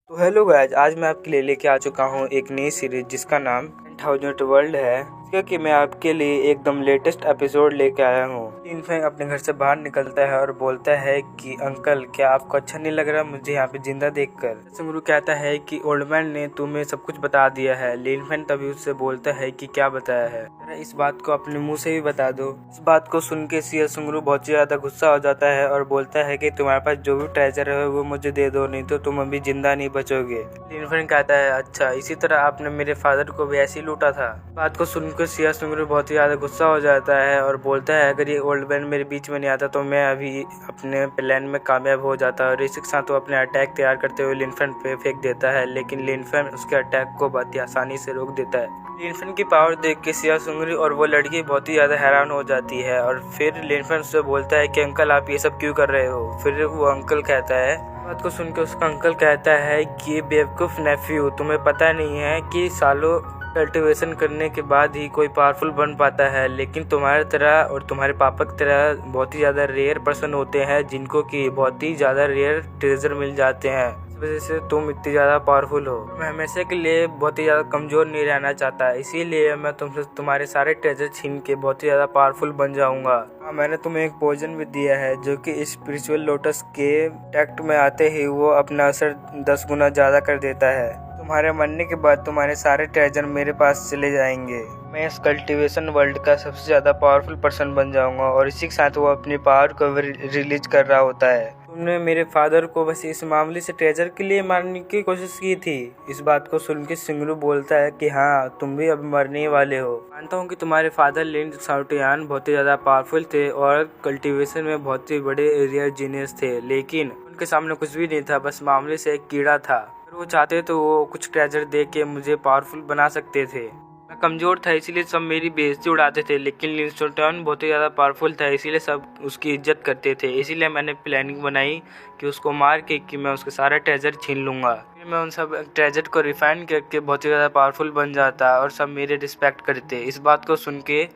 तो hello guys, आज मैं आपके लिए लेके आ चुका हूँ एक नई सीरीज जिसका नाम 10,000 वर्ल्ड है, क्योंकि मैं आपके लिए एकदम लेटेस्ट एपिसोड लेके आया हूँ। लिन फेंग अपने घर से बाहर निकलता है और बोलता है कि अंकल, क्या आपको अच्छा नहीं लग रहा मुझे यहाँ पे जिंदा देखकर? सुंगरू कहता है कि ओल्ड मैन ने तुम्हें सब कुछ बता दिया है। लिन फेंग तभी उससे बोलता है कि क्या बताया है, इस बात को अपने मुंह से भी बता दो। इस बात को सुन के सिया सुंगरू बहुत ही ज्यादा गुस्सा हो जाता है और बोलता है कि तुम्हारे पास जो भी ट्रेजर है वो मुझे दे दो, नहीं तो तुम अभी जिंदा नहीं बचोगे। लिन फेंग कहता है, अच्छा, इसी तरह आपने मेरे फादर को भी ऐसे ही लूटा था। बात को सुनकर सिया सुंगरू बहुत ही ज्यादा गुस्सा हो जाता है और बोलता है, अगर ये ओल्ड मैन मेरे बीच में नहीं आता तो मैं अभी अपने प्लान में कामयाब हो जाता। और इसी के साथ वो अपने अटैक तैयार करते हुए लिन फेंग पे फेंक देता है, लेकिन लिन फेंग उसके अटैक को बहुत ही आसानी से रोक देता है। लिन फेंग की पावर देख के सिया सुंगरू और वो लड़की बहुत ही ज्यादा हैरान हो जाती है और फिर लिन फेंग उससे बोलता है कि अंकल, आप ये सब क्यों कर रहे हो? फिर वो अंकल कहता है, बात को सुनकर उसका अंकल कहता है कि बेवकूफ नेफ्यू, तुम्हें पता नहीं है कि सालों कल्टीवेशन करने के बाद ही कोई पावरफुल बन पाता है, लेकिन तुम्हारे तरह और तुम्हारे पापा की तरह बहुत ही ज़्यादा रेयर पर्सन होते हैं जिनको कि बहुत ही ज़्यादा रेयर ट्रेजर मिल जाते हैं। इस वजह से तुम इतनी ज़्यादा पावरफुल हो। मैं हमेशा के लिए बहुत ही ज़्यादा कमज़ोर नहीं रहना चाहता, इसीलिए मैं तुमसे तुम्हारे सारे ट्रेजर छीन के बहुत ही ज़्यादा पावरफुल बन जाऊंगा। मैंने तुम्हें एक पोजन भी दिया है जो कि स्पिरिचुअल लोटस के टैक्ट में आते ही वो अपना असर 10 गुना ज़्यादा कर देता है। तुम्हारे मरने के बाद तुम्हारे सारे ट्रेजर मेरे पास चले जाएंगे। मैं इस कल्टीवेशन वर्ल्ड का सबसे ज़्यादा पावरफुल पर्सन बन जाऊंगा। और इसी के साथ वो अपनी पावर को रिलीज कर रहा होता है। तुमने मेरे फादर को बस इस मामले से ट्रेजर के लिए मारने की कोशिश की थी। इस बात को सुन के सुंगरू बोलता है कि हाँ, तुम भी अब मरने वाले हो। मानता हूँ कि तुम्हारे फादर लिन शाओटियान बहुत ही ज़्यादा पावरफुल थे और कल्टीवेशन में बहुत ही बड़े एरिया जीनियस थे, लेकिन उनके सामने कुछ भी नहीं था, बस मामले से एक कीड़ा था। अगर वो चाहते तो वो कुछ ट्रेजर दे के मुझे पावरफुल बना सकते थे। मैं कमज़ोर था इसीलिए सब मेरी बेइज्जती उड़ाते थे, लेकिन लिन शाओटियान बहुत ही ज़्यादा पावरफुल था इसीलिए सब उसकी इज्जत करते थे। इसीलिए मैंने प्लानिंग बनाई कि उसको मार के कि मैं उसके सारे ट्रेजर छीन लूँगा। फिर मैं उन सब ट्रेजर को रिफाइन करके बहुत ही ज़्यादा पावरफुल बन जाता और सब मेरे रिस्पेक्ट करते। इस बात को सुन के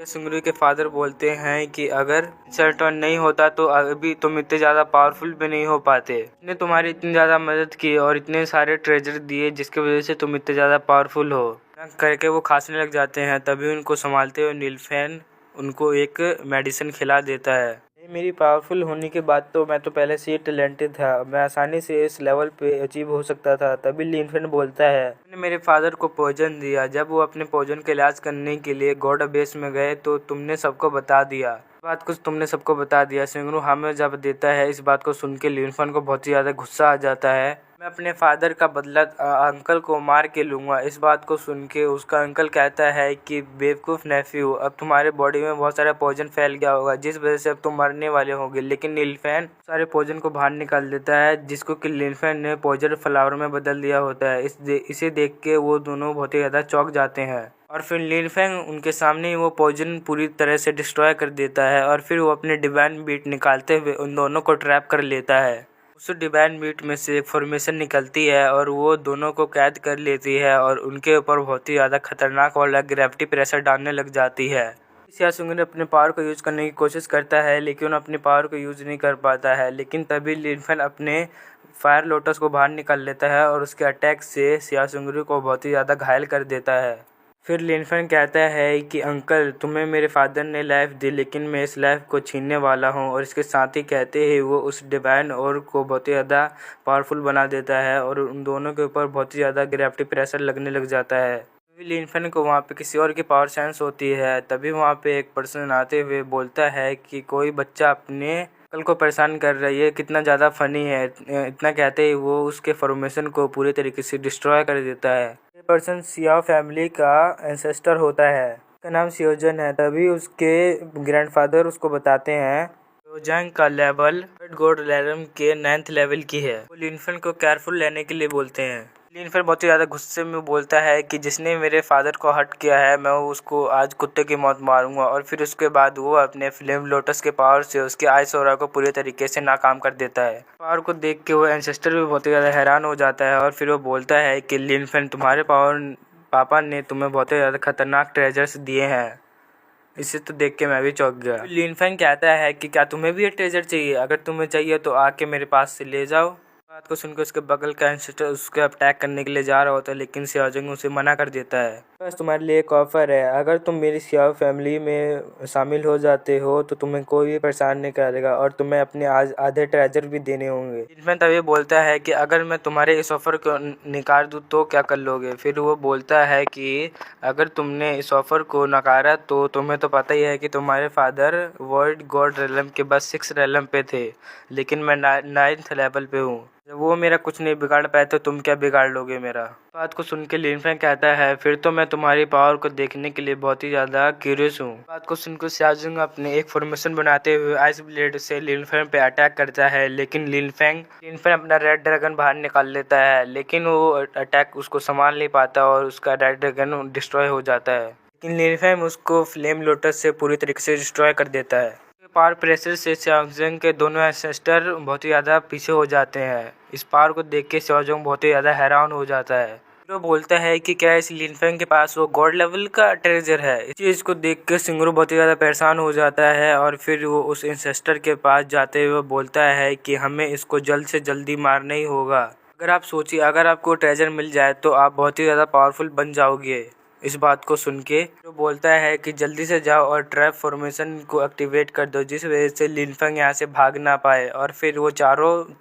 सुंगरू के फादर बोलते हैं कि अगर शाओटियान नहीं होता तो अभी तुम इतने ज़्यादा पावरफुल भी नहीं हो पाते। मैंने तुम्हारी इतनी ज़्यादा मदद की और इतने सारे ट्रेजर दिए जिसकी वजह से तुम इतने ज़्यादा पावरफुल हो। करके वो खांसने लग जाते हैं। तभी उनको संभालते हुए लिन फेंग उनको एक मेडिसिन खिला देता है। मेरी पावरफुल होने के बाद तो मैं तो पहले से ही टैलेंटेड था, मैं आसानी से इस लेवल पे अचीव हो सकता था। तभी लिन फेंग बोलता है, मैंने मेरे फादर को पॉइजन दिया। जब वो अपने पॉइजन का इलाज करने के लिए गॉड बेस में गए तो तुमने सबको बता दिया। बात कुछ तुमने सबको बता दिया। सुंगरू हमें जब देता है। इस बात को सुन के लिन फेंग को बहुत ही ज़्यादा गुस्सा आ जाता है। मैं अपने फादर का बदला अंकल को मार के लूँगा। इस बात को सुन के उसका अंकल कहता है कि बेवकूफ़ नेफ्यू, अब तुम्हारे बॉडी में बहुत सारा पॉइजन फैल गया होगा जिस वजह से अब तुम मरने वाले होंगे। लेकिन लिन फेंग सारे पॉइजन को बाहर निकाल देता है जिसको कि लिन फेंग ने पॉइजन फ्लावर में बदल दिया होता है। इसे देख के वो दोनों बहुत ही ज़्यादा चौंक जाते हैं और फिर लिन फेंग उनके सामने ही वो पॉइजन पूरी तरह से डिस्ट्रॉय कर देता है और फिर वो अपने डिवाइन बीट निकालते हुए उन दोनों को ट्रैप कर लेता है। उस डिवाइन बीट में से एक फॉर्मेशन निकलती है और वो दोनों को कैद कर लेती है और उनके ऊपर बहुत ही ज़्यादा खतरनाक वाला ग्रेविटी प्रेशर डालने लग जाती है। सिया सुंगरू अपने पावर को यूज़ करने की कोशिश करता है लेकिन अपनी पावर को यूज़ नहीं कर पाता है। लेकिन तभी लिन फेंग अपने फायर लोटस को बाहर निकाल लेता है और उसके अटैक से सिया सुंगरू को बहुत ही ज़्यादा घायल कर देता है। फिर लिन फेंग कहता है कि अंकल, तुम्हें मेरे फादर ने लाइफ दी लेकिन मैं इस लाइफ को छीनने वाला हूँ। और इसके साथ ही कहते ही वो उस डिवाइन और को बहुत ही ज़्यादा पावरफुल बना देता है और उन दोनों के ऊपर बहुत ही ज़्यादा ग्रेविटी प्रेशर लगने लग जाता है। तभी लिन फेंग को वहाँ पे किसी और की पावर सेंस होती है। तभी वहाँ पे एक पर्सन आते हुए बोलता है कि कोई बच्चा अपने अंकल को परेशान कर रही है, कितना ज़्यादा फनी है। इतना कहते ही वो उसके फॉर्मेशन को पूरी तरीके से डिस्ट्रॉय कर देता है। ये पर्सन सियाओ फैमिली का एंसेस्टर होता है, उसका नाम सियोजन है। तभी उसके ग्रैंडफादर उसको बताते हैं सियोजन का लेवल गॉड रेलम के 9th लेवल की है। वो लिन फेंग को केयरफुल लेने के लिए बोलते हैं। लिन फेंग बहुत ही ज़्यादा गुस्से में बोलता है कि जिसने मेरे फादर को हर्ट किया है मैं उसको आज कुत्ते की मौत मारूंगा। और फिर उसके बाद वो अपने फ्लेम लोटस के पावर से उसके आइस ऑरा को पूरी तरीके से नाकाम कर देता है। पावर को देख के वो एंसेस्टर भी बहुत ही ज़्यादा हैरान हो जाता है और फिर वो बोलता है कि लिन फेंग, तुम्हारे पापा ने तुम्हें बहुत ही ज़्यादा खतरनाक ट्रेजर्स दिए हैं। इसे तो देख के मैं भी चौंक गया। लिन फेंग कहता है कि क्या तुम्हें भी ये ट्रेजर चाहिए? अगर तुम्हें चाहिए तो आके मेरे पास से ले जाओ। बात को सुनकर उसके बगल का एंसेस्टर उसके अटैक करने के लिए जा रहा होता है, लेकिन सियाओजिंग उसे मना कर देता है। बस तुम्हारे लिए एक ऑफर है, अगर तुम मेरी सियाओ फैमिली में शामिल हो जाते हो तो तुम्हें कोई भी परेशान नहीं करेगा और तुम्हें अपने आधे ट्रेजर भी देने होंगे। लिन तभी बोलता है कि अगर मैं तुम्हारे इस ऑफर को नकार दूं तो क्या कर लोगे। फिर वो बोलता है कि अगर तुमने इस ऑफर को नकारा तो तुम्हें तो पता ही है कि तुम्हारे फादर वर्ल्ड गॉड रेलम के बस 6 रेलम पे थे, लेकिन मैं 9th लेवल पे हूँ। जब वो मेरा कुछ नहीं बिगाड़ पाए तो तुम क्या बिगाड़ लोगे मेरा। बात को सुन के लिन फेंग कहता है फिर तो मैं तुम्हारी पावर को देखने के लिए बहुत ही ज़्यादा क्यूरियस हूँ। बात को सुनकर सियाओजिंग अपने एक फॉर्मेशन बनाते हुए आइस ब्लेड से लिन फेंग पे अटैक करता है, लेकिन लिन फेंग अपना रेड ड्रैगन बाहर निकाल लेता है, लेकिन वो अटैक उसको संभाल नहीं पाता और उसका रेड ड्रैगन डिस्ट्रॉय हो जाता है। लेकिन लिन फेंग उसको फ्लेम लोटस से पूरी तरीके से डिस्ट्रॉय कर देता है। पावर प्रेशर से सियाओजिंग के दोनों एंसेस्टर बहुत ही ज़्यादा पीछे हो जाते हैं। इस पावर को देख के सियाओजिंग बहुत ही ज़्यादा हैरान हो जाता है। वो बोलता है कि क्या इस लिन फेंग के पास वो गॉड लेवल का ट्रेजर है। इस चीज़ को देख के सिंगरू बहुत ही ज़्यादा परेशान हो जाता है और फिर वो उस एंसेस्टर के पास जाते हुए बोलता है कि हमें इसको जल्द से जल्दी मारना ही होगा। अगर आप सोचिए, अगर आपको ट्रेजर मिल जाए तो आप बहुत ही ज़्यादा पावरफुल बन जाओगे। इस बात को सुन के जो बोलता है कि जल्दी से जाओ और ट्रैप फॉर्मेशन को एक्टिवेट कर दो, जिस वजह से लिन फेंग यहाँ से भाग ना पाए। और फिर वो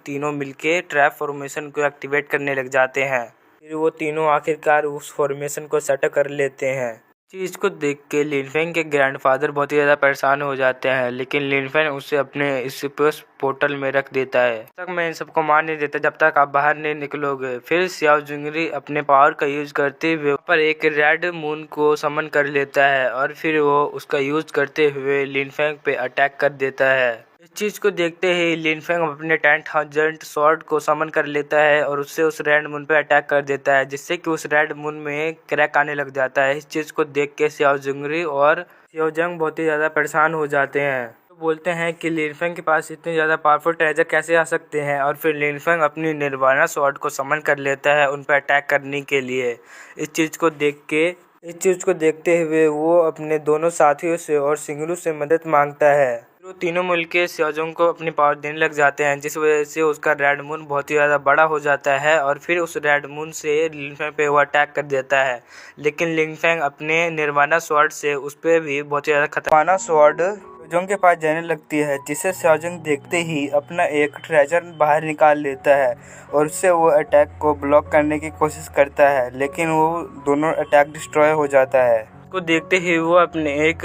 तीनों मिलके ट्रैप फॉर्मेशन को एक्टिवेट करने लग जाते हैं। फिर वो तीनों आखिरकार उस फॉर्मेशन को सेट कर लेते हैं। चीज़ को देख के लिन फेंग के ग्रैंडफादर बहुत ही ज़्यादा परेशान हो जाते हैं, लेकिन लिन फेंग उसे अपने स्पेस पोर्टल में रख देता है। तब तक मैं इन सबको मार नहीं देता जब तक आप बाहर नहीं निकलोगे। फिर सियाओजिंग अपने पावर का यूज करते हुए पर एक रेड मून को समन कर लेता है और फिर वो उसका यूज करते हुए लिन फेंग पे अटैक कर देता है। इस चीज को देखते ही लिन फेंग अपने 10,000 स्वॉर्ड को समन कर लेता है और उससे उस रेड मून पे अटैक कर देता है, जिससे कि उस रेड मून में क्रैक आने लग जाता है। इस चीज को देख के सियाओजिंग और सियाओजिंग बहुत ही ज्यादा परेशान हो जाते हैं। तो बोलते हैं कि लिन फेंग के पास इतने ज्यादा पावरफुल ट्रेजर कैसे आ सकते हैं, और फिर लिन फेंग अपनी निर्वाणा स्वॉर्ड को समन कर लेता है उन पर अटैक करने के लिए। इस चीज को देखते हुए वो अपने दोनों साथियों से और सिंगरू से मदद मांगता है। वो तीनों मिलके सियाओजिंग को अपनी पावर देने लग जाते हैं, जिस वजह से उसका रेड मून बहुत ही ज़्यादा बड़ा हो जाता है और फिर उस रेड मून से लिन फेंग पे वो अटैक कर देता है। लेकिन लिन फेंग अपने निर्वाणा स्वॉर्ड से उस पर भी बहुत ही ज़्यादा खतरनाक स्वॉर्ड सियाओजिंग के पास जाने लगती है, जिसे सियाओजिंग देखते ही अपना एक ट्रेजर बाहर निकाल लेता है और उससे वो अटैक को ब्लॉक करने की कोशिश करता है, लेकिन वो दोनों अटैक डिस्ट्रॉय हो जाता है। को देखते ही वो अपने एक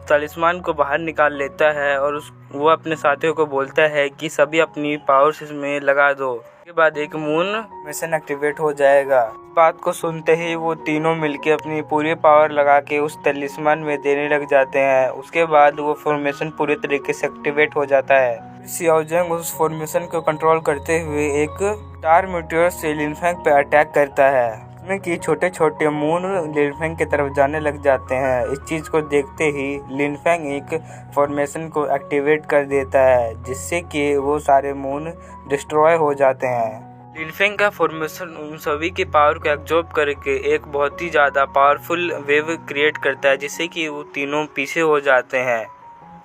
तलिस्मान को बाहर निकाल लेता है और वो अपने साथियों को बोलता है कि सभी अपनी पावर्स इसमें लगा दो। उसके बाद एक मून मिशन एक्टिवेट हो जाएगा। बात को सुनते ही वो तीनों मिलके अपनी पूरी पावर लगा के उस तलिस्मान में देने लग जाते हैं। उसके बाद वो फॉर्मेशन पूरी तरीके से एक्टिवेट हो जाता है। सियाओजिंग उस फॉर्मेशन को कंट्रोल करते हुए एक स्टार मीटियोर से लिन फेंग पे अटैक करता है, जिसमें कि छोटे छोटे मून लिन फेंग की तरफ जाने लग जाते हैं। इस चीज़ को देखते ही लिन फेंग एक फॉर्मेशन को एक्टिवेट कर देता है, जिससे कि वो सारे मून डिस्ट्रॉय हो जाते हैं। लिन फेंग का फॉर्मेशन उन सभी की पावर को एब्जॉर्ब करके एक बहुत ही ज़्यादा पावरफुल वेव क्रिएट करता है, जिससे कि वो तीनों पीछे हो जाते हैं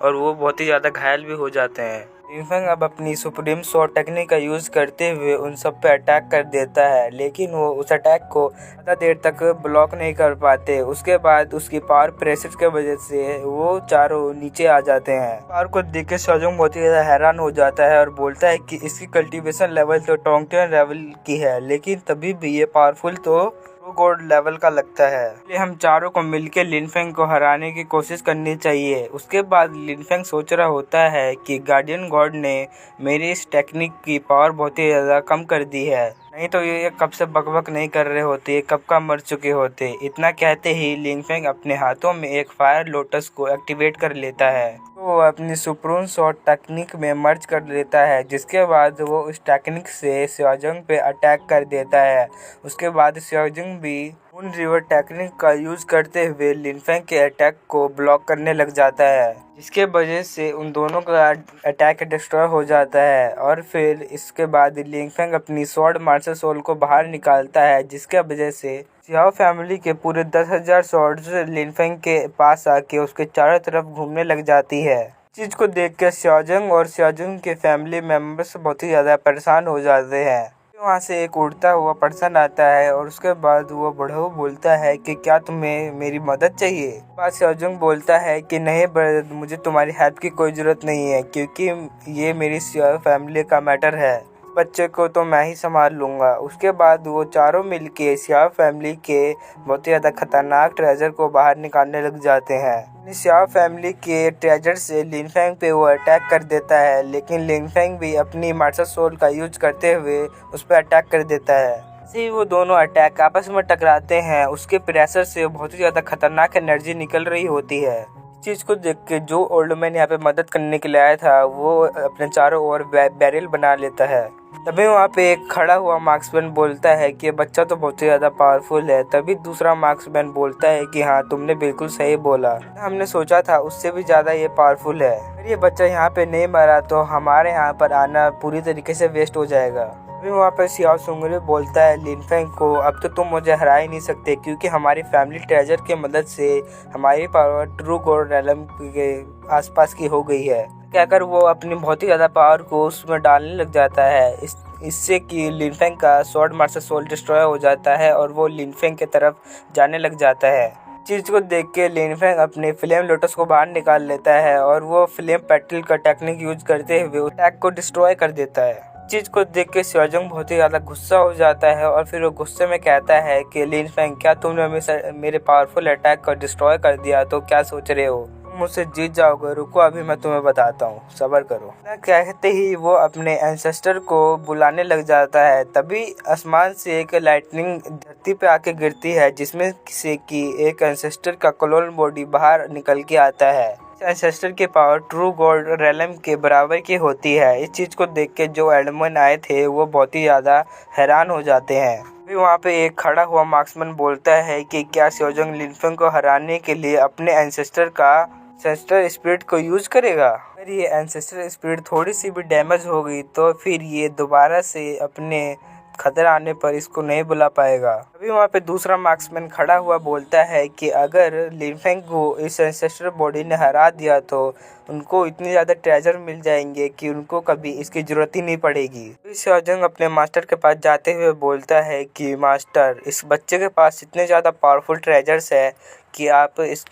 और वो बहुत ही ज़्यादा घायल भी हो जाते हैं। लिन फेंग अब अपनी सुप्रीम स्वॉर्ड टेक्निक का यूज़ करते हुए उन सब पे अटैक कर देता है, लेकिन वो उस अटैक को ज़्यादा देर तक ब्लॉक नहीं कर पाते। उसके बाद उसकी पावर प्रेशर के वजह से वो चारों नीचे आ जाते हैं। पावर को देख के सियाओजिंग बहुत ही ज़्यादा हैरान हो जाता है और बोलता है कि इसकी कल्टीवेशन लेवल तो टोंगटियन लेवल की है, लेकिन तभी भी ये पावरफुल तो गॉड लेवल का लगता है। इसलिए हम चारों को मिलकर लिन फेंग को हराने की कोशिश करनी चाहिए। उसके बाद लिन फेंग सोच रहा होता है कि गार्डियन गॉड ने मेरी इस टेक्निक की पावर बहुत ही ज़्यादा कम कर दी है, नहीं तो ये कब से बकबक नहीं कर रहे होते, कब का मर चुके होते। इतना कहते ही लिन फेंग अपने हाथों में एक फायर लोटस को एक्टिवेट कर लेता है, तो वो अपनी सुप्रीम स्वॉर्ड टेक्निक में मर्ज कर लेता है, जिसके बाद वो उस टेक्निक से सियाओजिंग पे अटैक कर देता है। उसके बाद सियाओजिंग भी मून रिवर टेक्निक का यूज करते हुए लिन फेंग के अटैक को ब्लॉक करने लग जाता है, जिसके वजह से उन दोनों का अटैक डिस्ट्रॉय हो जाता है। और फिर इसके बाद लिन फेंग अपनी स्वॉर्ड मार्शल सोल को बाहर निकालता है, जिसके वजह से सियाओ फैमिली के पूरे 10,000 स्वॉर्ड्स लिन फेंग के पास आके उसके चारों तरफ घूमने लग जाती है। चीज को देख के सियाजुंग और सियाजुंग के फैमिली मेंबर्स बहुत ही ज़्यादा परेशान हो जाते हैं। वहाँ से एक उड़ता हुआ पर्सन आता है और उसके बाद वो बुढ़ऊ बोलता है कि क्या तुम्हें मेरी मदद चाहिए। बाद सियाजुंग बोलता है कि नहीं ब्रदर, मुझे तुम्हारी हेल्प की कोई ज़रूरत नहीं है क्योंकि ये मेरी फैमिली का मैटर है। बच्चे को तो मैं ही संभाल लूँगा। उसके बाद वो चारों मिलके सियाओ फैमिली के बहुत ही ज़्यादा खतरनाक ट्रेजर को बाहर निकालने लग जाते हैं। सियाओ फैमिली के ट्रेजर से लिनफेंग पे वो अटैक कर देता है, लेकिन लिनफेंग भी अपनी मास्टर सोल का यूज करते हुए उस पर अटैक कर देता है। ऐसे ही वो दोनों अटैक आपस में टकराते हैं। उसके प्रेशर से बहुत ही ज़्यादा खतरनाक एनर्जी निकल रही होती है। चीज़ को देख के जो ओल्ड मैन यहाँ पे मदद करने के लिए आया था वो अपने चारों ओर बैरल बना लेता है। तभी वहाँ पे एक खड़ा हुआ मार्क्समैन बोलता है कि बच्चा तो बहुत ही ज़्यादा पावरफुल है। तभी दूसरा मार्क्समैन बोलता है कि हाँ, तुमने बिल्कुल सही बोला, हमने सोचा था उससे भी ज़्यादा ये पावरफुल है। अगर ये बच्चा यहाँ पे नहीं मरा तो हमारे यहाँ पर आना पूरी तरीके से वेस्ट हो जाएगा। अभी वहाँ पर सियाओ सुंगरे बोलता है लिनफेंग को, अब तो तुम मुझे हरा ही नहीं सकते क्योंकि हमारी फैमिली ट्रेजर की मदद से हमारी पावर ट्रू गॉड रेलम के आसपास की हो गई है। कहकर वो अपनी बहुत ही ज़्यादा पावर को उसमें डालने लग जाता है। इससे कि लिनफेंग का स्वॉर्ड मास्टर सोल डिस्ट्रॉय हो जाता है और वो लिनफेंग की तरफ जाने लग जाता है। चीज़ को देख के लिनफेंग अपने फ्लेम लोटस को बाहर निकाल लेता है और वो फ्लेम पेटल का टेक्निक यूज करते हुए अटैक को डिस्ट्रॉय कर देता है। चीज़ को देख के सियाजुंग बहुत ही ज़्यादा गुस्सा हो जाता है और फिर वो गुस्से में कहता है कि लिनफेंग, क्या तुमने मेरे पावरफुल अटैक को डिस्ट्रॉय कर दिया तो क्या सोच रहे हो, मुझसे जीत जाओगे? रुको, अभी मैं तुम्हें बताता हूँ, सब्र करो। कहते ही वो अपने एंसेस्टर को बुलाने लग जाता है। तभी आसमान से एक लाइटनिंग धरती पे आके गिरती है जिसमें से कि एक एंसेस्टर का क्लोन बॉडी बाहर निकल के आता है। एंसेस्टर की पावर ट्रू गॉड रेलम के बराबर की होती है। इस चीज़ को देख के जो एडमन आए थे वो बहुत ही ज़्यादा हैरान हो जाते हैं। फिर वहाँ पे एक खड़ा हुआ मार्क्समैन बोलता है कि क्या सियाजुंग लिनफेंग को हराने के लिए अपने एंसेस्टर स्पिरिट को यूज करेगा? अगर ये एंसेस्टर स्पिरिट थोड़ी सी भी डैमेज हो गई तो फिर ये दोबारा से अपने खतरा आने पर इसको नहीं बुला पाएगा। अभी वहाँ पे दूसरा मार्क्समैन खड़ा हुआ बोलता है कि अगर लिनफेंग को इस एंसेस्टर बॉडी ने हरा दिया तो उनको इतने ज़्यादा ट्रेजर मिल जाएंगे कि उनको कभी इसकी ज़रूरत ही नहीं पड़ेगी। सियाजुंग अपने मास्टर के पास जाते हुए बोलता है कि मास्टर, इस बच्चे के पास इतने ज़्यादा पावरफुल ट्रेजर्स है कि आप इस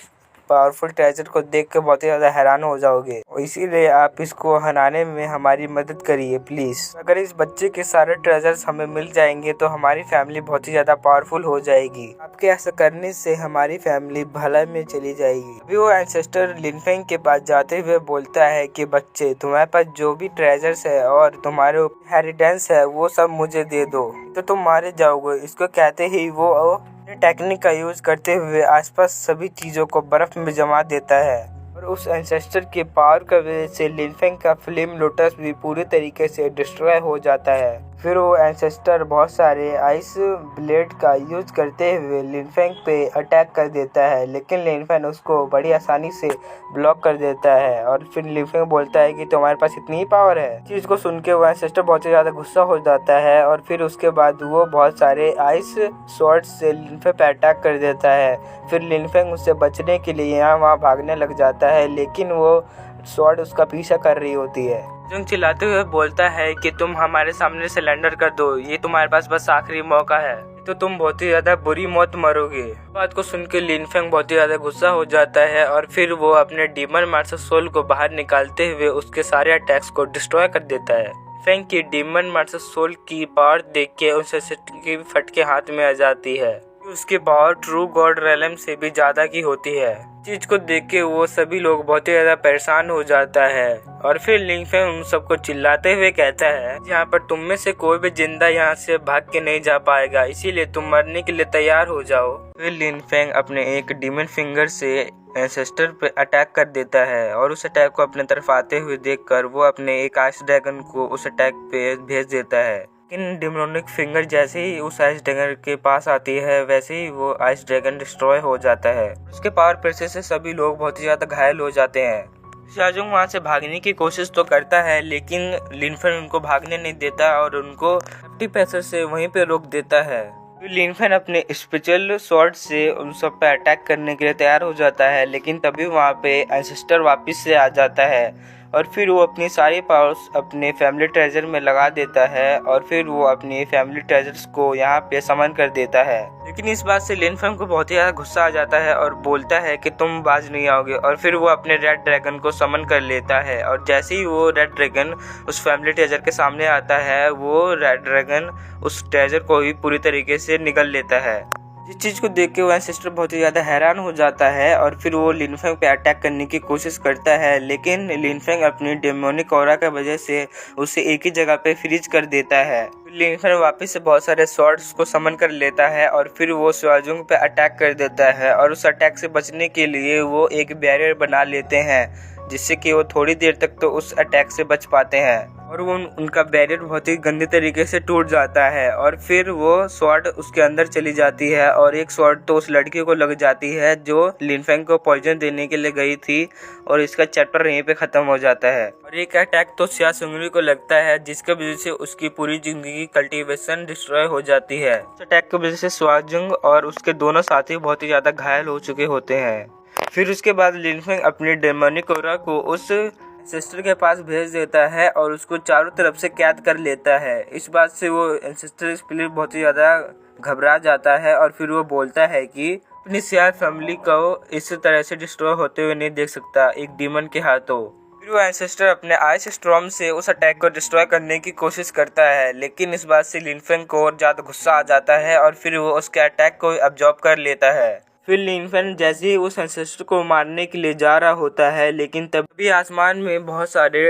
पावरफुल ट्रेजर को देख के बहुत ही ज़्यादा हैरान हो जाओगे, और इसीलिए आप इसको हराने में हमारी मदद करिए प्लीज़। अगर इस बच्चे के सारे ट्रेजर्स हमें मिल जाएंगे तो हमारी फैमिली बहुत ही ज़्यादा पावरफुल हो जाएगी। आपके ऐसा करने से हमारी फैमिली भलाई में चली जाएगी। अभी वो एंसेस्टर लिनफेंग के पास जाते हुए बोलता है कि बच्चे, तुम्हारे पास जो भी ट्रेजर्स है और तुम्हारे इनहेरिटेंस है वो सब मुझे दे दो तो तुम मारे जाओगे। इसको कहते ही वो टेक्निक का यूज करते हुए आसपास सभी चीज़ों को बर्फ में जमा देता है और उस एंसेस्टर के पावर की वजह से लिनफेंग का फ्लेम लोटस भी पूरी तरीके से डिस्ट्रॉय हो जाता है। फिर वो एंसेस्टर बहुत सारे आइस ब्लेड का यूज करते हुए लिनफेंग पे अटैक कर देता है, लेकिन लिनफेंग उसको बड़ी आसानी से ब्लॉक कर देता है और फिर लिनफेंग बोलता है कि तुम्हारे पास इतनी ही पावर है। चीज़ को सुन के वो एंसेस्टर बहुत ही ज़्यादा गुस्सा हो जाता है और फिर उसके बाद वो बहुत सारे आइस स्वॉर्ड से लिनफेंग पे अटैक कर देता है। फिर लिनफेंग उससे बचने के लिए यहाँ वहाँ भागने लग जाता है, लेकिन वो स्वॉर्ड उसका पीछा कर रही होती है। जंग चिल्लाते हुए बोलता है कि तुम हमारे सामने सरेंडर कर दो, ये तुम्हारे पास बस आखिरी मौका है, तो तुम बहुत ही ज्यादा बुरी मौत मरोगे। बात को सुन के लिनफेंग बहुत ही ज्यादा गुस्सा हो जाता है और फिर वो अपने डीमन मास्टर सोल को बाहर निकालते हुए उसके सारे अटैक्स को डिस्ट्रॉय कर देता है। फेंग की डीमन मास्टर सोल की पावर देख के उनसे की फटके हाथ में आ जाती है। उसकी पावर ट्रू गॉड रेलम से भी ज्यादा की होती है। चीज को देख के वो सभी लोग बहुत ही ज्यादा परेशान हो जाता है और फिर लिनफेंग उन सबको चिल्लाते हुए कहता है, यहाँ पर तुम में से कोई भी जिंदा यहाँ से भाग के नहीं जा पाएगा, इसीलिए तुम मरने के लिए तैयार हो जाओ। फिर लिनफेंग अपने एक डीमन फिंगर से एंसेस्टर पे अटैक कर देता है और उस अटैक को अपने तरफ आते हुए देखकर वो अपने एक आइस ड्रैगन को उस अटैक पे भेज देता है। लेकिन डेमोनिक फिंगर जैसे ही उस आइस ड्रैगन के पास आती है वैसे ही वो आइस ड्रैगन डिस्ट्रॉय हो जाता है। उसके पावर प्रेशर से सभी लोग बहुत ही ज्यादा घायल हो जाते हैं। सियाजुंग वहाँ से भागने की कोशिश तो करता है, लेकिन लिनफेंग उनको भागने नहीं देता और उनको 50 पैसे से वहीं पे रोक देता है। लिनफेन अपने स्पेशल स्वॉर्ड से उन सब पे अटैक करने के लिए तैयार हो जाता है, लेकिन तभी वहाँ पे एंसेस्टर वापस से आ जाता है और फिर वो अपनी सारी पावर्स अपने फैमिली ट्रेजर में लगा देता है और फिर वो अपनी फैमिली ट्रेजर्स को यहाँ पे समन कर देता है। लेकिन इस बात से लिनफेन को बहुत ही ज़्यादा गुस्सा आ जाता है और बोलता है कि तुम बाज नहीं आओगे, और फिर वो अपने रेड ड्रैगन को समन कर लेता है। और जैसे ही वो रेड ड्रैगन उस फैमिली ट्रेजर के सामने आता है, वो रेड ड्रैगन उस ट्रेजर को ही पूरी तरीके से निगल लेता है। इस चीज़ को देख के वो एंसेस्टर बहुत ही ज़्यादा हैरान हो जाता है और फिर वो लिनफेंग पे अटैक करने की कोशिश करता है, लेकिन लिनफेंग अपनी डेमोनिक ऑरा की वजह से उसे एक ही जगह पे फ्रीज कर देता है। लिनफेंग वापस से बहुत सारे स्वॉर्ड्स को समन कर लेता है और फिर वो स्वाजुंग पे अटैक कर देता है और उस अटैक से बचने के लिए वो एक बैरियर बना लेते हैं, जिससे कि वो थोड़ी देर तक तो उस अटैक से बच पाते हैं। और वो उनका बैरियर बहुत ही गंदे तरीके से टूट जाता है और फिर वो स्वॉर्ड उसके अंदर चली जाती है और एक स्वॉर्ड तो उस लड़की को लग जाती है जो लिनफेंग को पॉइजन देने के लिए गई थी, और इसका चैप्टर यहीं पे खत्म हो जाता है। और एक अटैक तो सिया सुंगरी को लगता है, जिसके वजह से उसकी पूरी जिंदगी की कल्टीवेशन डिस्ट्रॉय हो जाती है। इस अटैक की वजह से स्वाजुंग और उसके दोनों साथी बहुत ही ज्यादा घायल हो चुके होते हैं। फिर उसके बाद लिनफेंग अपनी डेमोनिक ऑरा को उस एंसेस्टर के पास भेज देता है और उसको चारों तरफ से कैद कर लेता है। इस बात से वो एंसेस्टर स्पिरिट बहुत ही ज़्यादा घबरा जाता है और फिर वो बोलता है कि अपनी सिया फैमिली को इस तरह से डिस्ट्रॉय होते हुए नहीं देख सकता एक डीमन के हाथों। फिर वो एंसेस्टर अपने आइस स्टॉर्म से उस अटैक को डिस्ट्रॉय करने की कोशिश करता है, लेकिन इस बात से लिनफेंग को और ज़्यादा गुस्सा आ जाता है और फिर वो उसके अटैक को अब्जॉर्ब कर लेता है। फिर लिनफेंग जैसे ही उस एंसेस्टर को मारने के लिए जा रहा होता है, लेकिन तभी आसमान में बहुत सारे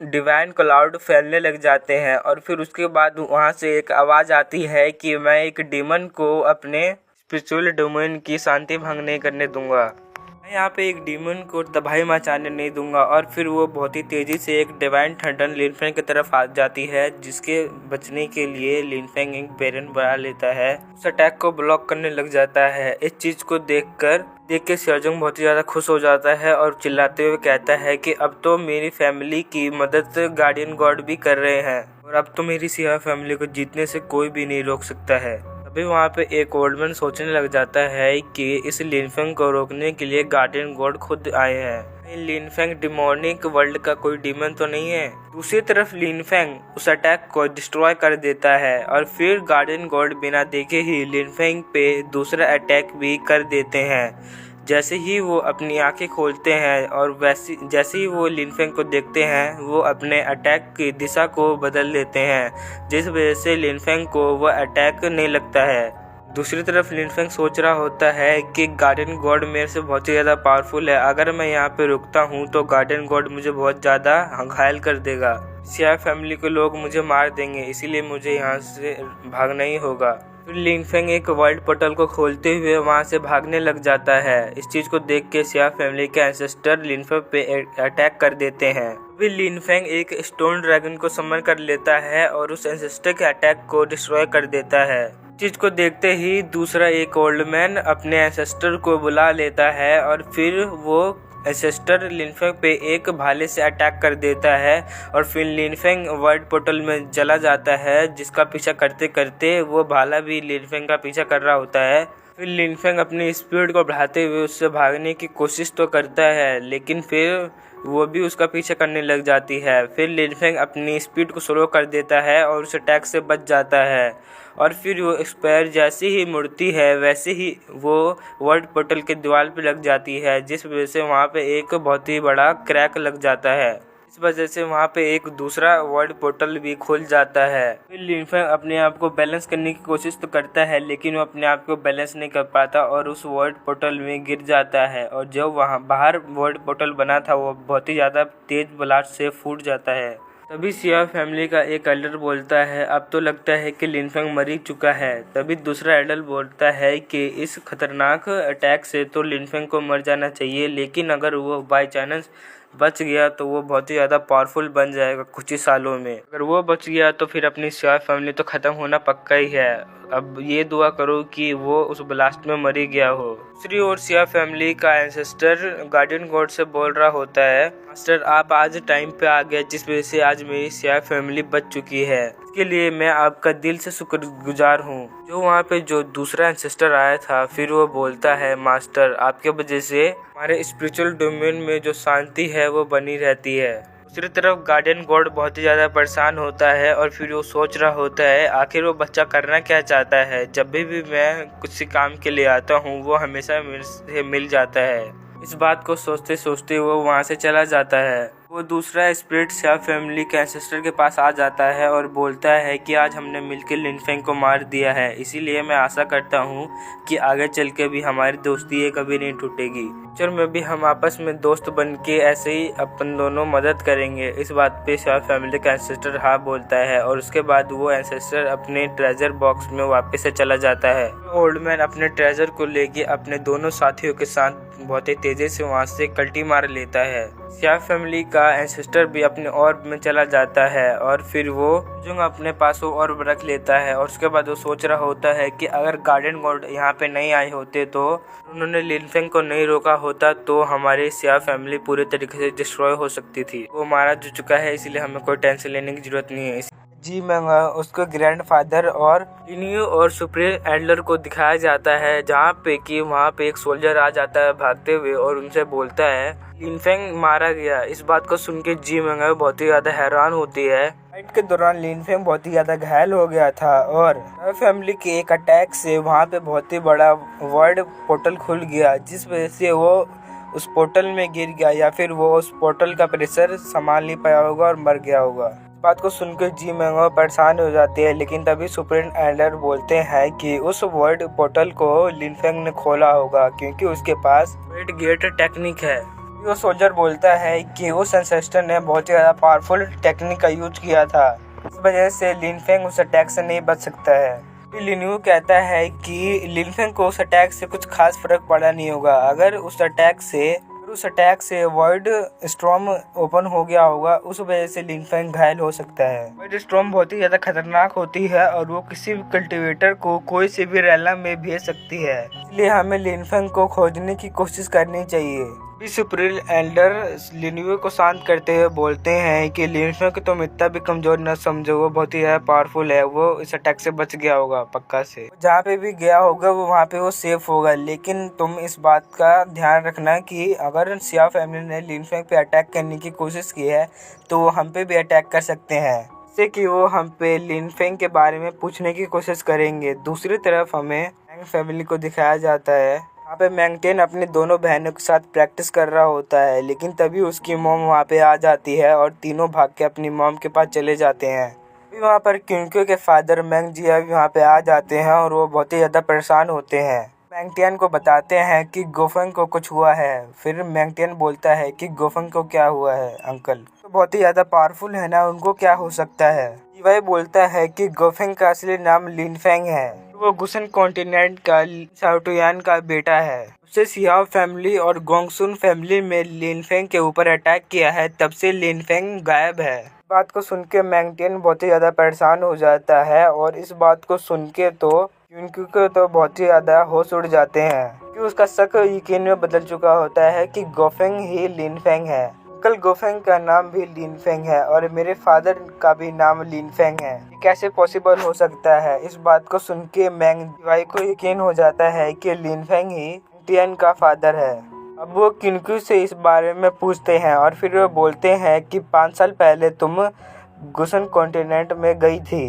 डिवाइन क्लाउड फैलने लग जाते हैं और फिर उसके बाद वहां से एक आवाज़ आती है कि मैं एक डीमन को अपने स्पिरिचुअल डोमेन की शांति भंग नहीं करने दूंगा, मैं यहाँ पे एक डीमन को तबाही मचाने नहीं दूंगा। और फिर वो बहुत ही तेजी से एक डिवाइन थंडर लिनफेंग की तरफ आ जाती है, जिसके बचने के लिए लिनफेंग एक बैरन बना लेता है, उस अटैक को ब्लॉक करने लग जाता है। इस चीज को देख के स्वाजुंग बहुत ही ज्यादा खुश हो जाता है और चिल्लाते हुए कहता है कि अब तो मेरी फैमिली की मदद गार्डियन गॉड भी कर रहे हैं और अब तो मेरी सिया फैमिली को जीतने से कोई भी नहीं रोक सकता है। अभी वहाँ पे एक ओल्ड मैन सोचने लग जाता है कि इस लिनफेंग को रोकने के लिए गार्डियन गॉड खुद आए हैं। लिनफेंग डिमोनिक वर्ल्ड का कोई डीमन तो नहीं है। दूसरी तरफ लिनफेंग उस अटैक को डिस्ट्रॉय कर देता है और फिर गार्डियन गॉड बिना देखे ही लिनफेंग पे दूसरा अटैक भी कर देते हैं। जैसे ही वो अपनी आंखें खोलते हैं और जैसे ही वो लिनफेंग को देखते हैं, वो अपने अटैक की दिशा को बदल लेते हैं, जिस वजह से लिनफेंग को वो अटैक नहीं लगता है। दूसरी तरफ लिनफेंग सोच रहा होता है कि गार्डियन गॉड मेरे से बहुत ही ज़्यादा पावरफुल है, अगर मैं यहाँ पे रुकता हूँ तो गार्डियन गॉड मुझे बहुत ज़्यादा घायल कर देगा, सिया फैमिली के लोग मुझे मार देंगे, इसीलिए मुझे यहाँ से भागना ही होगा। फिर लिनफेंग एक वर्ल्ड पोर्टल को खोलते हुए वहां से भागने लग जाता है। इस चीज को देख के सिया फैमिली के एंसेस्टर लिनफेंग पे अटैक कर देते हैं। फिर लिनफेंग एक स्टोन ड्रैगन को समन कर लेता है और उस एंसेस्टर के अटैक को डिस्ट्रॉय कर देता है। चीज को देखते ही दूसरा एक ओल्ड मैन अपने एंसेस्टर को बुला लेता है और फिर वो एंसेस्टर लिनफेंग पे एक भाले से अटैक कर देता है और फिर लिनफेंग वर्ल्ड पोर्टल में चला जाता है, जिसका पीछा करते करते वो भाला भी लिनफेंग का पीछा कर रहा होता है। फिर लिनफेंग अपनी स्पीड को बढ़ाते हुए उससे भागने की कोशिश तो करता है, लेकिन फिर वो भी उसका पीछा करने लग जाती है। फिर लिनफेंग अपनी स्पीड को स्लो कर देता है और उस अटैक से बच जाता है और फिर वो एक्सपायर जैसे ही मुड़ती है वैसे ही वो वर्ल्ड पोर्टल के दीवार पे लग जाती है, जिस वजह से वहाँ पे एक बहुत ही बड़ा क्रैक लग जाता है। इस वजह से वहाँ पे एक दूसरा वर्ल्ड पोर्टल भी खुल जाता है। फिर लिनफेंग अपने आप को बैलेंस करने की कोशिश तो करता है, लेकिन वो अपने आप को बैलेंस नहीं कर पाता और उस वर्ल्ड पोर्टल में गिर जाता है और जो वहाँ बाहर वर्ल्ड पोर्टल बना था वो बहुत ही ज़्यादा तेज ब्लास्ट से फूट जाता है। तभी सिया फैमिली का एक एल्डर बोलता है अब तो लगता है कि लिनफेंग मर ही चुका है। तभी दूसरा एल्डर बोलता है कि इस खतरनाक अटैक से तो लिनफेंग को मर जाना चाहिए, लेकिन अगर वो बाय चांस बच गया तो वो बहुत ही ज़्यादा पावरफुल बन जाएगा कुछ ही सालों में। अगर वो बच गया तो फिर अपनी सिया फैमिली तो ख़त्म होना पक्का ही है। अब ये दुआ करो कि वो उस ब्लास्ट में मर ही गया हो। दूसरी ओर सिया फैमिली का एंसेस्टर गार्डियन गॉड से बोल रहा होता है मास्टर आप आज टाइम पे आ गए, जिस वजह से आज मेरी सिया फैमिली बच चुकी है। इसके लिए मैं आपका दिल से शुक्रगुजार हूँ। जो वहाँ पे जो दूसरा एंसेस्टर आया था, फिर वो बोलता है, मास्टर आपके वजह से हमारे स्पिरिचुअल डोमेन में जो शांति है वो बनी रहती है। दूसरी तरफ गार्डियन गॉड बहुत ही ज़्यादा परेशान होता है और फिर वो सोच रहा होता है आखिर वो बच्चा करना क्या चाहता है। जब भी मैं किसी काम के लिए आता हूँ वो हमेशा मेरे से मिल जाता है। इस बात को सोचते सोचते वो वहाँ से चला जाता है। वो दूसरा स्पिरिट सिया फैमिली के एंसेस्टर के पास आ जाता है और बोलता है कि आज हमने मिलकर लिन फेंग को मार दिया है, इसीलिए मैं आशा करता हूँ कि आगे चल के भी हमारी दोस्ती ये कभी नहीं टूटेगी। फ्यूचर में भी हम आपस में दोस्त बन के ऐसे ही अपन दोनों मदद करेंगे। इस बात पे सिया फैमिली का एंसेस्टर हाँ बोलता है और उसके बाद वो एंसेस्टर अपने ट्रेजर बॉक्स में वापस से चला जाता है। ओल्ड मैन अपने ट्रेजर को लेके अपने दोनों साथियों के साथ बहुत ही तेजी से वहाँ से कल्टी मार लेता है। सिया फैमिली का एंसेस्टर भी अपने ऑर्ब में चला जाता है और फिर वो जुंग अपने पास वो ऑर्ब रख लेता है और उसके बाद वो सोच रहा होता है कि अगर गार्डियन गॉड यहाँ पे नहीं आए होते तो उन्होंने लिन फेंग को नहीं रोका होता तो हमारी सिया फैमिली पूरे तरीके से डिस्ट्रॉय हो सकती थी। वो मारा जा चुका है, इसलिए हमें कोई टेंशन लेने की जरूरत नहीं है। जी मैंगा उसको ग्रैंडफादर और लिनियो और सुप्रीम एंडलर को दिखाया जाता है, जहाँ पे कि वहाँ पे एक सोल्जर आ जाता है भागते हुए और उनसे बोलता है लिन फेंग मारा गया। इस बात को सुन के जी मैंगा बहुत ही ज़्यादा हैरान होती है। फाइट के दौरान लिन फेंग बहुत ही ज़्यादा घायल हो गया था और फैमिली के एक अटैक से वहाँ पे बहुत ही बड़ा वर्ल्ड पोर्टल खुल गया, जिस वजह से वो उस पोर्टल में गिर गया या फिर वो उस पोर्टल का प्रेशर संभाल नहीं पाया होगा और मर गया होगा। बात को सुनकर जी मैंगो परेशान हो जाते हैं, लेकिन तभी सुप्रीम एंडलर बोलते हैं कि उस वर्ल्ड पोर्टल को लिन फेंग ने खोला होगा क्योंकि उसके पास वेट गेट टेक्निक है। वो सोल्जर बोलता है कि उस एंसेस्टर ने बहुत ही ज़्यादा पावरफुल टेक्निक का यूज किया था, इस वजह से लिन फेंग उस अटैक से नहीं बच सकता है। लिन्यू कहता है कि लिन फेंग को उस अटैक से कुछ खास फर्क पड़ा नहीं होगा। अगर उस अटैक से वर्ल्ड स्टॉर्म ओपन हो गया होगा, उस वजह से लिन फेंग घायल हो सकता है। वर्ल्ड स्टॉर्म बहुत ही ज़्यादा खतरनाक होती है और वो किसी भी कल्टीवेटर को कोई से भी रेला में भेज सकती है, इसलिए हमें लिन फेंग को खोजने की कोशिश करनी चाहिए। सुप्रीम एल्डर लिन्यू को शांत करते हुए बोलते हैं कि लिन फेंग को तुम इतना भी कमजोर न समझो, वो बहुत ही ज़्यादा पावरफुल है, वो इस अटैक से बच गया होगा पक्का से। जहाँ पे भी गया होगा वो वहाँ पे वो सेफ होगा, लेकिन तुम इस बात का ध्यान रखना कि अगर सिया फैमिली ने लिन फेंग पे अटैक करने की कोशिश की है तो वो हम पे भी अटैक कर सकते हैं, जिससे कि वो हम पे लिन फेंग के बारे में पूछने की कोशिश करेंगे। दूसरी तरफ हमें मैंग फैमिली को दिखाया जाता है, यहाँ पे मैंगटेन अपनी दोनों बहनों के साथ प्रैक्टिस कर रहा होता है, लेकिन तभी उसकी मॉम वहाँ पे आ जाती है और तीनों भाग के अपनी मॉम के पास चले जाते हैं। अभी वहाँ पर क्योंकि के फादर मैंग जिया भी वहाँ पे आ जाते हैं और वो बहुत ही ज़्यादा परेशान होते हैं। मैंगटियन को बताते हैं कि गोफेंग को कुछ हुआ है। फिर मैंगटियन बोलता है कि गोफेंग को क्या हुआ है अंकल, तो बहुत ही ज़्यादा पावरफुल है ना, उनको क्या हो सकता है। वह बोलता है कि गोफेंग का असली नाम लिन फेंग है, वो गुसन कॉन्टिनेंट का शाओटुयान का बेटा है। उससे सियाओ फैमिली और गोंगसुन फैमिली में लिन फेंग के ऊपर अटैक किया है, तब से लिन फेंग गायब है। बात को सुन के मैंगटियन बहुत ही ज़्यादा परेशान हो जाता है और इस बात को सुन के तो क्योंकि तो बहुत ही ज़्यादा होश उड़ जाते हैं कि उसका शक यकीन में बदल चुका होता है कि गोफेंग ही लिन फेंग है। अंकल गोफेंग का नाम भी लिन फेंग है और मेरे फादर का भी नाम लिन फेंग है, ये कैसे पॉसिबल हो सकता है। इस बात को सुन के मैंग भाई को यकीन हो जाता है कि लिन फेंग ही टियन का फादर है। अब वो किनक्यू से इस बारे में पूछते हैं और फिर वो बोलते हैं कि 5 साल पहले तुम गुसन कॉन्टिनेंट में गई थी।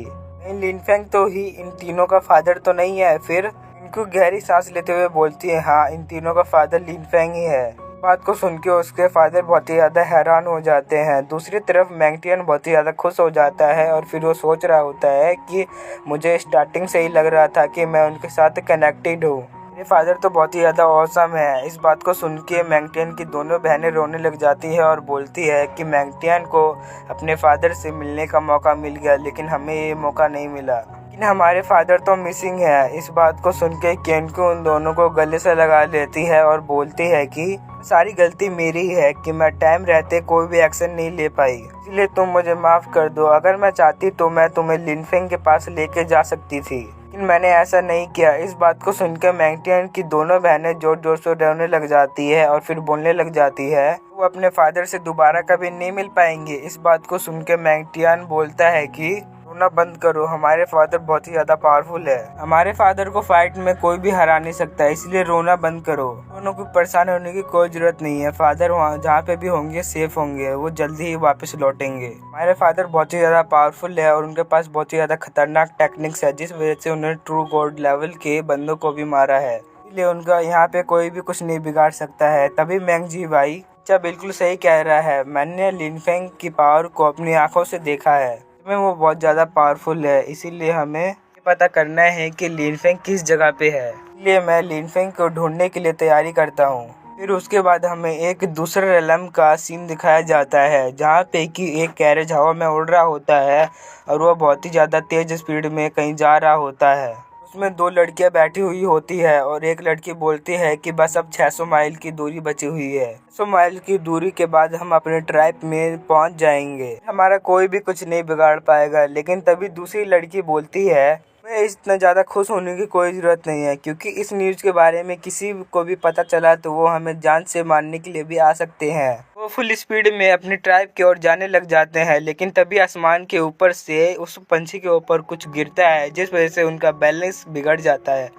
लिन फेंग तो ही इन तीनों का फादर तो नहीं है। फिर किनक्यू गहरी सांस लेते हुए बोलती है, हाँ इन तीनों का फादर लिन फेंग ही है। बात को सुन के उसके फादर बहुत ही ज़्यादा हैरान हो जाते हैं। दूसरी तरफ मैंगटियन बहुत ही ज़्यादा खुश हो जाता है और फिर वो सोच रहा होता है कि मुझे स्टार्टिंग से ही लग रहा था कि मैं उनके साथ कनेक्टेड हूँ, मेरे फादर तो बहुत ही ज़्यादा औसम है। इस बात को सुन के मैंगटियन की दोनों बहनें रोने लग जाती है और बोलती है कि मैंगटियन को अपने फादर से मिलने का मौका मिल गया, लेकिन हमें ये मौका नहीं मिला, लेकिन हमारे फादर तो मिसिंग है। इस बात को सुन के केनको उन दोनों को गले से लगा लेती है और बोलती है कि सारी गलती मेरी है कि मैं टाइम रहते कोई भी एक्शन नहीं ले पाई, इसलिए तुम मुझे माफ़ कर दो। अगर मैं चाहती तो मैं तुम्हें लिन फेंग के पास लेके जा सकती थी, लेकिन मैंने ऐसा नहीं किया। इस बात को सुनकर मैंगटियन की दोनों बहनें जोर जोर से रोने लग जाती है और फिर बोलने लग जाती है वो अपने फादर से दोबारा कभी नहीं मिल पाएंगे। इस बात को सुनकर मैंगटियन बोलता है कि रोना बंद करो, हमारे फादर बहुत ही ज्यादा पावरफुल है, हमारे फादर को फाइट में कोई भी हरा नहीं सकता, इसलिए रोना बंद करो। दोनों को परेशान होने की कोई जरूरत नहीं है, फादर वहाँ जहाँ पे भी होंगे सेफ होंगे, वो जल्दी ही वापस लौटेंगे। हमारे फादर बहुत ही ज्यादा पावरफुल है और उनके पास बहुत ही ज्यादा खतरनाक टेक्निक्स है, जिस वजह से उन्होंने ट्रू गॉड लेवल के बंदों को भी मारा है, इसलिए उनका यहाँ पे कोई भी कुछ नहीं बिगाड़ सकता है। तभी मैंग जी भाई बच्चा बिल्कुल सही कह रहा है, मैंने लिन फेंग की पावर को अपनी आंखों से देखा है, इसमें वो बहुत ज़्यादा पावरफुल है, इसीलिए हमें पता करना है कि लिन फेंग किस जगह पे है। इसलिए मैं लिन फेंग को ढूंढने के लिए तैयारी करता हूँ। फिर उसके बाद हमें एक दूसरे रेलम का सीन दिखाया जाता है, जहाँ पे कि एक कैरेज हवा में उड़ रहा होता है और वह बहुत ही ज़्यादा तेज़ स्पीड में कहीं जा रहा होता है। उसमें दो लड़कियां बैठी हुई होती है और एक लड़की बोलती है कि बस अब 600 माइल की दूरी बची हुई है, 600 माइल की दूरी के बाद हम अपने ट्राइब में पहुंच जाएंगे, हमारा कोई भी कुछ नहीं बिगाड़ पाएगा। लेकिन तभी दूसरी लड़की बोलती है मैं इतना ज़्यादा खुश होने की कोई ज़रूरत नहीं है, क्योंकि इस न्यूज़ के बारे में किसी को भी पता चला तो वो हमें जान से मारने के लिए भी आ सकते हैं। वो फुल स्पीड में अपनी ट्राइब की ओर जाने लग जाते हैं, लेकिन तभी आसमान के ऊपर से उस पंछी के ऊपर कुछ गिरता है, जिस वजह से उनका बैलेंस बिगड़ जाता है।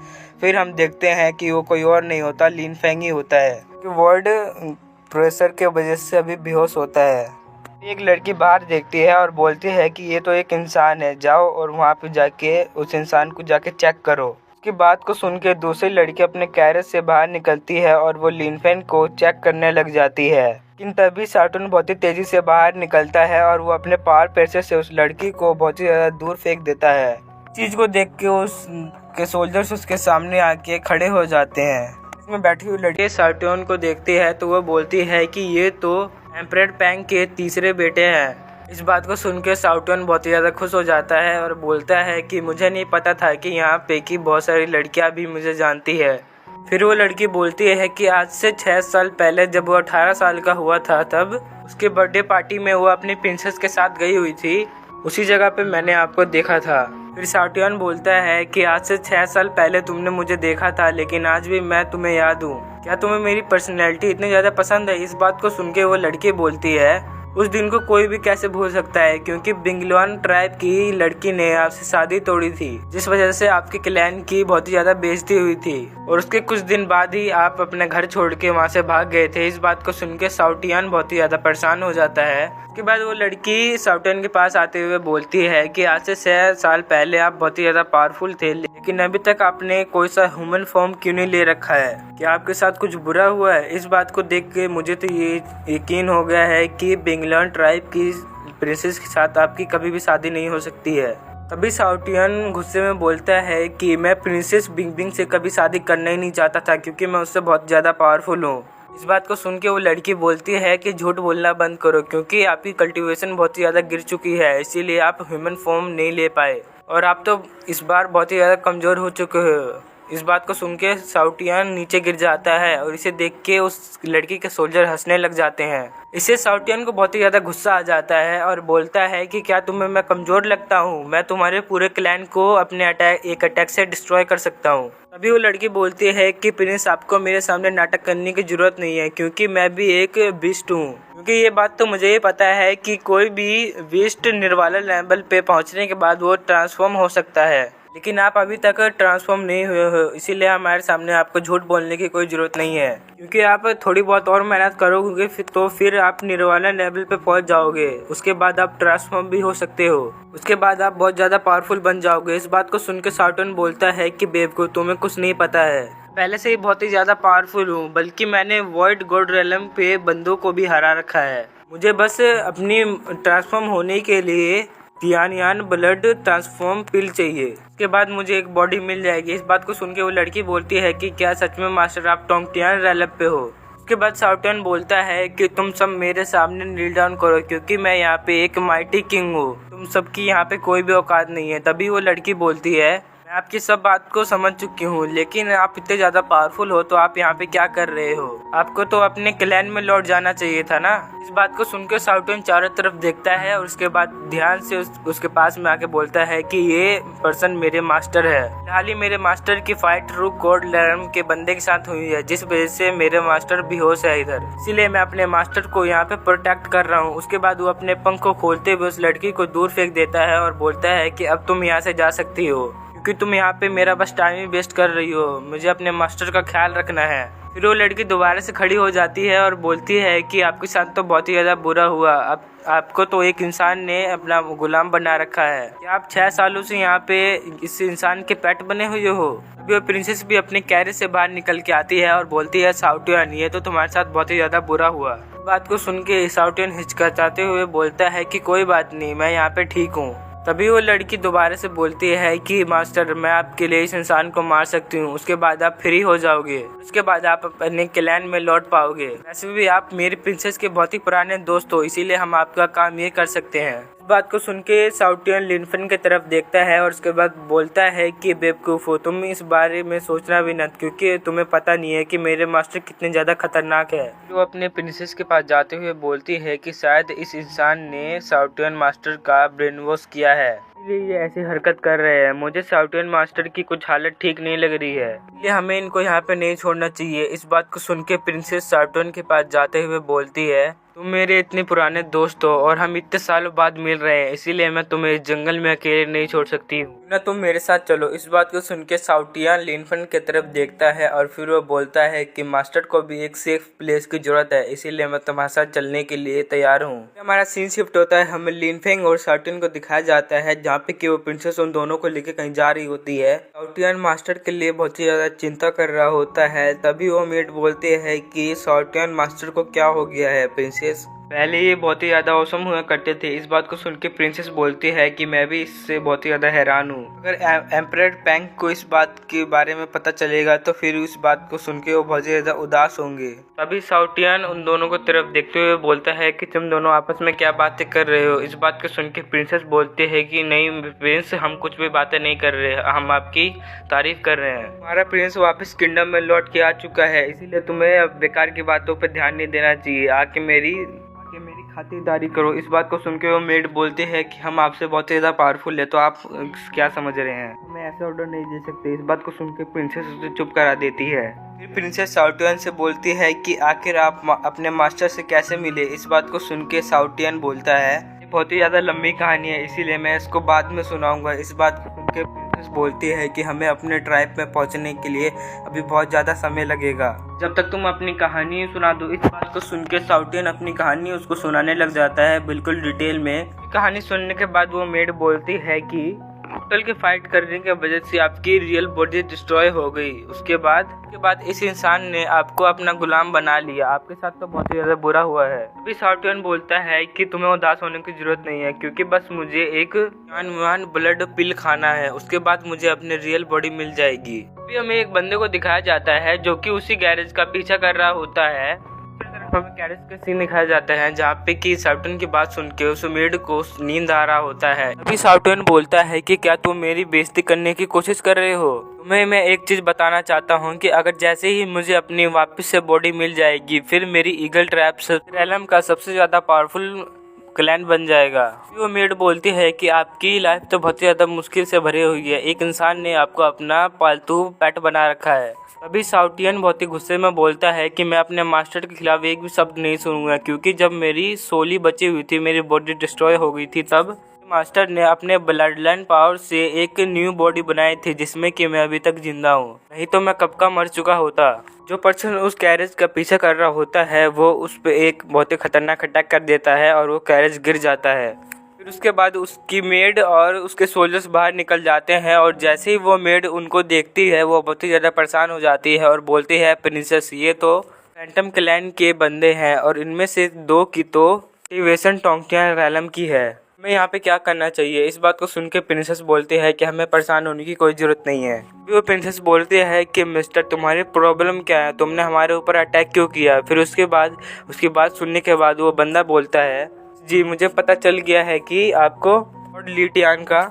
फिर हम देखते हैं कि वो कोई और नहीं होता, लिन फेंग ही होता है, कि वर्ड प्रेशर के वजह से अभी बेहोश होता है। एक लड़की बाहर देखती है और बोलती है कि ये तो एक इंसान है, जाओ और वहाँ पे जाके उस इंसान को जाके चेक करो। उसकी बात को सुन के दूसरी लड़की अपने कैरेज से बाहर निकलती है और वो लिन फेंग को चेक करने लग जाती है। लेकिन तभी साटून बहुत ही तेजी से बाहर निकलता है और वो अपने पावर प्रेशर से उस लड़की को बहुत ही ज़्यादा दूर फेंक देता है। चीज़ को देख के उसके सोल्जर्स उसके सामने आके खड़े हो जाते हैं। इसमें बैठी हुई लड़की साटून को देखती है तो वो बोलती है कि ये तो एम्परर पैंग के तीसरे बेटे हैं। इस बात को सुन के साटून बहुत ही ज़्यादा खुश हो जाता है और बोलता है कि मुझे नहीं पता था कि यहाँ पे की बहुत सारी लड़कियाँ भी मुझे जानती है। फिर वो लड़की बोलती है कि आज से 6 साल पहले जब वो 18 साल का हुआ था, तब उसके बर्थडे पार्टी में वो अपनी प्रिंसेस के साथ गई हुई थी, उसी जगह पे मैंने आपको देखा था। फिर साटून बोलता है कि आज से 6 साल पहले तुमने मुझे देखा था, लेकिन आज भी मैं तुम्हें याद हूँ। क्या तुम्हें मेरी पर्सनैलिटी इतनी ज़्यादा पसंद है? इस बात को सुन के वो लड़की बोलती है उस दिन को कोई भी कैसे भूल सकता है, क्योंकि बिंगलुआन ट्राइब की लड़की ने आपसे शादी तोड़ी थी, जिस वजह से आपके क्लैन की बहुत ही ज़्यादा बेइज्जती हुई थी और उसके कुछ दिन बाद ही आप अपने घर छोड़ के वहाँ से भाग गए थे। इस बात को सुन के साटून बहुत ही ज़्यादा परेशान हो जाता है। उसके बाद वो लड़की साटून के पास आते हुए बोलती है कि आज से 6 साल पहले आप बहुत ही ज़्यादा पावरफुल थे, लेकिन अभी तक आपने कोई सा ह्यूमन फॉर्म क्यों नहीं ले रखा है? क्या आपके साथ कुछ बुरा हुआ है? इस बात को देख के मुझे तो ये यकीन हो गया है कि बिंगलुआन ट्राइब की प्रिंसेस के साथ आपकी कभी भी शादी नहीं हो सकती है। तभी साटून गुस्से में बोलता है कि मैं प्रिंसेस बिंग से कभी शादी करना ही नहीं चाहता था, क्योंकि मैं उससे बहुत ज़्यादा पावरफुल हूँ। इस बात को सुन के वो लड़की बोलती है कि झूठ बोलना बंद करो, क्योंकि आपकी कल्टीवेशन बहुत ही ज़्यादा गिर चुकी है, इसीलिए आप ह्यूमन फॉर्म नहीं ले पाए और आप तो इस बार बहुत ही ज़्यादा कमज़ोर हो चुके हो। इस बात को सुन के साटून नीचे गिर जाता है और इसे देख के उस लड़की के सोल्जर हंसने लग जाते हैं। इससे साटून को बहुत ही ज़्यादा गुस्सा आ जाता है और बोलता है कि क्या तुम्हें मैं कमज़ोर लगता हूँ? मैं तुम्हारे पूरे क्लैन को अपने एक अटैक से डिस्ट्रॉय कर सकता हूँ। अभी वो लड़की बोलती है कि प्रिंस आपको मेरे सामने नाटक करने की ज़रूरत नहीं है, क्योंकि मैं भी एक बीस्ट हूँ। क्योंकि ये बात तो मुझे ही पता है कि कोई भी बीस्ट निर्वाला लेवल पे पहुँचने के बाद वो ट्रांसफॉर्म हो सकता है, लेकिन आप अभी तक ट्रांसफॉर्म नहीं हुए हो, इसीलिए हमारे सामने आपको झूठ बोलने की कोई ज़रूरत नहीं है। क्योंकि आप थोड़ी बहुत और मेहनत करोगे फिर आप निर्वाला लेवल पे पहुंच जाओगे, उसके बाद आप ट्रांसफॉर्म भी हो सकते हो, उसके बाद आप बहुत ज़्यादा पावरफुल बन जाओगे। इस बात को सुन के साटून बोलता है कि बेवकूफ़, तुम्हें कुछ नहीं पता है, पहले से ही बहुत ही ज़्यादा पावरफुल हूँ, बल्कि मैंने वॉइड गॉड रेलम पे बंदों को भी हरा रखा है। मुझे बस अपनी ट्रांसफॉर्म होने के लिए तियानियान ब्लड ट्रांसफॉर्म पिल चाहिए, उसके बाद मुझे एक बॉडी मिल जाएगी। इस बात को सुन के वो लड़की बोलती है कि क्या सच में मास्टर आप टोंगटियान रेलम पे हो? उसके बाद साटून बोलता है कि तुम सब मेरे सामने नील डाउन करो, क्योंकि मैं यहाँ पे एक माइटी किंग हूँ, तुम सबकी यहाँ पे कोई भी औकात नहीं है। तभी वो लड़की बोलती है मैं आपकी सब बात को समझ चुकी हूँ, लेकिन आप इतने ज़्यादा पावरफुल हो तो आप यहाँ पे क्या कर रहे हो? आपको तो अपने क्लैन में लौट जाना चाहिए था ना। इस बात को सुनकर साउटियन चारों तरफ देखता है और उसके बाद ध्यान से उसके पास में आके बोलता है कि ये पर्सन मेरे मास्टर है। हाल ही मेरे मास्टर की फाइट रूक कोड लैरम के बंदे के साथ हुई है, जिस वजह से मेरे मास्टर बेहोश है इधर, इसीलिए मैं अपने मास्टर को यहाँ पे प्रोटेक्ट कर रहा हूँ। उसके बाद वो अपने पंख को खोलते हुए उस लड़की को दूर फेंक देता है और बोलता है कि अब तुम यहाँ से जा सकती हो, क्योंकि तुम यहाँ पे मेरा बस टाइम ही वेस्ट कर रही हो, मुझे अपने मास्टर का ख्याल रखना है। फिर वो लड़की दोबारा से खड़ी हो जाती है और बोलती है कि आपके साथ तो बहुत ही ज़्यादा बुरा हुआ, अब आपको तो एक इंसान ने अपना गुलाम बना रखा है। क्या आप 6 सालों से यहाँ पे इस इंसान के पेट बने हुए हो? अभी वो प्रिंसेस भी अपने कैरेज से बाहर निकल के आती है और बोलती है साउटियन, ये तो तुम्हारे साथ बहुत ही ज़्यादा बुरा हुआ। बात को सुन के साउटियन हिचकिचाते हुए बोलता है कि कोई बात नहीं, मैं यहाँ पे ठीक हूँ। तभी वो लड़की दोबारा से बोलती है कि मास्टर, मैं आपके लिए इस इंसान को मार सकती हूँ, उसके बाद आप फ्री हो जाओगे, उसके बाद आप अपने क्लैन में लौट पाओगे। वैसे भी आप मेरी प्रिंसेस के बहुत ही पुराने दोस्त हो, इसीलिए हम आपका काम ये कर सकते हैं। इस बात को सुन के साउटियन लिनफेन की तरफ देखता है और उसके बाद बोलता है कि बेवकूफ़ हो, तुम इस बारे में सोचना भी न, क्योंकि तुम्हें पता नहीं है कि मेरे मास्टर कितने ज़्यादा खतरनाक है। वो अपने प्रिंसेस के पास जाते हुए बोलती है कि शायद इस इंसान ने साउटियन मास्टर का ब्रेन वॉश किया है, इसलिए ये ऐसी हरकत कर रहे हैं। मुझे साउटियन मास्टर की कुछ हालत ठीक नहीं लग रही है, इसलिए हमें इनको यहाँ पे नहीं छोड़ना चाहिए। इस बात को सुन के प्रिंसेस साउटियन के पास जाते हुए बोलती है, तुम मेरे इतने पुराने दोस्त हो और हम इतने सालों बाद मिल रहे हैं, इसीलिए मैं तुम्हें इस जंगल में अकेले नहीं छोड़ सकती हूँ, ना तुम मेरे साथ चलो। इस बात को सुन के साउटियन लिनफेन की तरफ देखता है और फिर वो बोलता है कि मास्टर को भी एक सेफ प्लेस की जरूरत है, इसीलिए मैं तुम्हारे साथ चलने के लिए तैयार हूँ। हमारा सीन शिफ्ट होता है, हमें लिनफेन और साउटियन को दिखाया जाता है जहाँ पे कि वो प्रिंसेस उन दोनों को लेकर कहीं जा रही होती है। साउटियन मास्टर के लिए बहुत ही ज्यादा चिंता कर रहा होता है। तभी वो मेट बोलते हैं कि साउटियन मास्टर को क्या हो गया है प्रिंसेस, पहले ये बहुत ही ज़्यादा औसम हुआ करते थे। इस बात को सुन के प्रिंसेस बोलती है कि मैं भी इससे बहुत ही ज़्यादा हैरान हूँ। अगर एम्परर पैंग को इस बात के बारे में पता चलेगा तो फिर इस बात को सुन के वो बहुत ज़्यादा उदास होंगे। तभी साउटियन उन दोनों को तरफ देखते हुए बोलता है कि तुम दोनों आपस में क्या बातें कर रहे हो? इस बात को सुन के प्रिंसेस बोलते हैं कि नहीं प्रिंस, हम कुछ भी बातें नहीं कर रहे, हम आपकी तारीफ कर रहे हैं। हमारा प्रिंस वापस किंगडम में लौट के आ चुका है, इसीलिए तुम्हें बेकार की बातों पर ध्यान नहीं देना चाहिए, आके मेरी खातिरदारी करो। इस बात को सुनकर वो मेड बोलते हैं कि हम आपसे बहुत ज़्यादा पावरफुल है, तो आप क्या समझ रहे हैं, मैं ऐसे ऑर्डर नहीं दे सकते। इस बात को सुनकर प्रिंसेस उसे चुप करा देती है। फिर प्रिंसेस साउटियन से बोलती है कि आखिर आप अपने मास्टर से कैसे मिले? इस बात को सुन के साउटियन बोलता है, ये बहुत ही ज़्यादा लंबी कहानी है, इसीलिए मैं इसको बाद में सुनाऊंगा। इस बात को सुन के बोलती है कि हमें अपने ट्राइब में पहुंचने के लिए अभी बहुत ज़्यादा समय लगेगा, जब तक तुम अपनी कहानी सुना दो। इस बात को सुन के साउटियन अपनी कहानी उसको सुनाने लग जाता है बिल्कुल डिटेल में। कहानी सुनने के बाद वो मेड बोलती है कि टोटल के फाइट करने की वजह से आपकी रियल बॉडी डिस्ट्रॉय हो गई, उसके बाद इस इंसान ने आपको अपना गुलाम बना लिया, आपके साथ तो बहुत ही ज़्यादा बुरा हुआ है। अभी साउटियन बोलता है कि तुम्हें उदास होने की जरूरत नहीं है, क्योंकि बस मुझे एक जानवान ब्लड पिल खाना है, उसके बाद मुझे अपनी रियल बॉडी मिल जाएगी। अभी हमें एक बंदे को दिखाया जाता है जो कि उसी गैरेज का पीछा कर रहा होता है। हमें गैरेज का सीन दिखाया जाता है जहाँ पे कि साउटियन की बात सुन के उस मेड को नींद आ रहा होता है। अभी साउटियन बोलता है कि क्या तुम मेरी बेइज्जती करने की कोशिश कर रहे हो? तुम्हें मैं एक चीज बताना चाहता हूँ कि अगर जैसे ही मुझे अपनी वापस से बॉडी मिल जाएगी, फिर मेरी ईगल ट्रैप्स रैलम का सबसे ज्यादा पावरफुल क्लैन बन जाएगा। वो मेड बोलती है कि आपकी लाइफ तो बहुत ही ज्यादा मुश्किल से भरी हुई है, एक इंसान ने आपको अपना पालतू पेट बना रखा है। अभी साउटियन बहुत ही गुस्से में बोलता है कि मैं अपने मास्टर के खिलाफ एक भी शब्द नहीं सुनूंगा, क्योंकि जब मेरी सोली बची हुई थी, मेरी बॉडी डिस्ट्रॉय हो गई थी, तब मास्टर ने अपने ब्लड लाइन पावर से एक न्यू बॉडी बनाई थी जिसमें कि मैं अभी तक जिंदा हूँ, नहीं तो मैं कब का मर चुका होता। जो पर्सन उस कैरेज का पीछा कर रहा होता है वो उस पर एक बहुत ही खतरनाक अटैक कर देता है और वो कैरेज गिर जाता है। फिर उसके बाद उसकी मेड और उसके सोल्जर्स बाहर निकल जाते हैं और जैसे ही वो मेड उनको देखती है वो बहुत ही ज़्यादा परेशान हो जाती है और बोलती है, प्रिंसेस ये तो फैंटम क्लैन के बंदे हैं और इनमें से 2 की तो टिवेशन टोंगटियान रैलम की है, हमें यहाँ पे क्या करना चाहिए? इस बात को सुन के प्रिंसेस बोलती है कि हमें परेशान होने की कोई ज़रूरत नहीं है। वो प्रिंसेस बोलती है कि मिस्टर तुम्हारी प्रॉब्लम क्या है, तुमने हमारे ऊपर अटैक क्यों किया? फिर उसकी बात सुनने के बाद वो बंदा बोलता है, जी मुझे पता चल गया है कि आपको लॉर्ड लिटियान का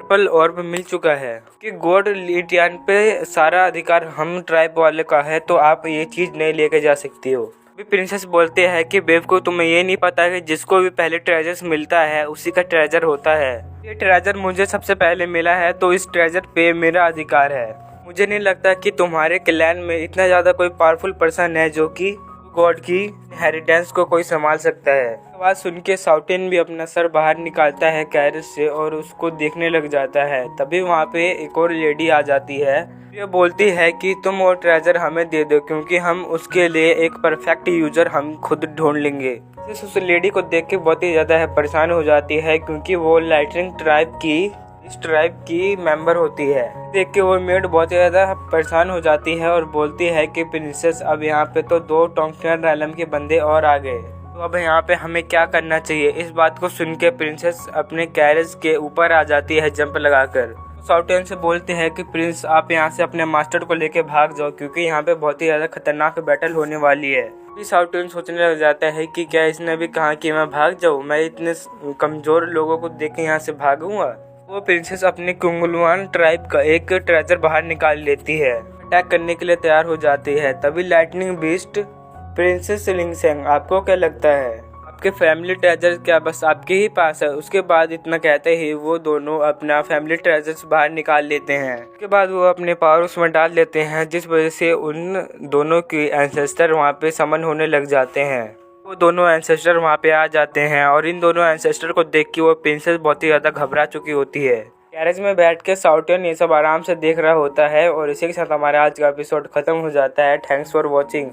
पर्पल ऑर्ब मिल चुका है कि गॉड लिटियन पे सारा अधिकार हम ट्राइब वाले का है, तो आप ये चीज नहीं लेके जा सकती हो। अभी प्रिंसेस बोलते हैं कि बेवकूफ, तुम्हें ये नहीं पता कि जिसको भी पहले ट्रेजर्स मिलता है उसी का ट्रेजर होता है। ये ट्रेजर मुझे सबसे पहले मिला है तो इस ट्रेजर पे मेरा अधिकार है। मुझे नहीं लगता कि तुम्हारे क्लैन में इतना ज्यादा कोई पावरफुल पर्सन है जो कि गॉड की इनहेरिटेंस को कोई संभाल सकता है। आवाज सुन के साउटिन भी अपना सर बाहर निकालता है कैरिस से और उसको देखने लग जाता है। तभी वहाँ पे एक और लेडी आ जाती है। ये बोलती है कि तुम वो ट्रेजर हमें दे दो क्योंकि हम उसके लिए एक परफेक्ट यूजर हम खुद ढूंढ लेंगे। उस लेडी को देख के बहुत ही ज्यादा परेशान हो जाती है क्योंकि वो लाइटनिंग ट्राइब की मेंबर होती है। देख के वो मेड बहुत ही ज्यादा परेशान हो जाती है और बोलती है कि प्रिंसेस, अब यहाँ पे तो 2 टोंकियन रैलम के बंदे और आ गए, तो अब यहाँ पे हमें क्या करना चाहिए। इस बात को सुन के प्रिंसेस अपने कैरेज के ऊपर आ जाती है जंप लगाकर। साउटिन से बोलते हैं कि प्रिंस, आप यहाँ से अपने मास्टर को लेके भाग जाओ क्योंकि यहाँ पे बहुत ही ज्यादा खतरनाक बैटल होने वाली है। साउटिन सोचने लग जाता है कि क्या इसने भी कहा कि मैं भाग जाऊँ, मैं इतने कमजोर लोगों को देख के यहाँ से भागूंगा। वो प्रिंसेस अपने कुंगलवान ट्राइब का एक ट्रेजर बाहर निकाल लेती है, अटैक करने के लिए तैयार हो जाती है। तभी लाइटनिंग बीस्ट प्रिंसेस लिंगसेंग, आपको क्या लगता है आपके फैमिली ट्रेजर क्या बस आपके ही पास है? उसके बाद इतना कहते ही वो दोनों अपना फैमिली ट्रेजर्स बाहर निकाल लेते हैं। उसके बाद वो अपने पावर उसमें डाल लेते हैं जिस वजह से उन दोनों के एंसेस्टर वहाँ पे समन होने लग जाते हैं। वो दोनों एंसेस्टर वहाँ पे आ जाते हैं और इन दोनों एंसेस्टर को देख के वो प्रिंसेस बहुत ही ज़्यादा घबरा चुकी होती है। गैरेज में बैठ के साउटिन ये सब आराम से देख रहा होता है और इसी के साथ हमारा आज का एपिसोड खत्म हो जाता है। Thanks for watching.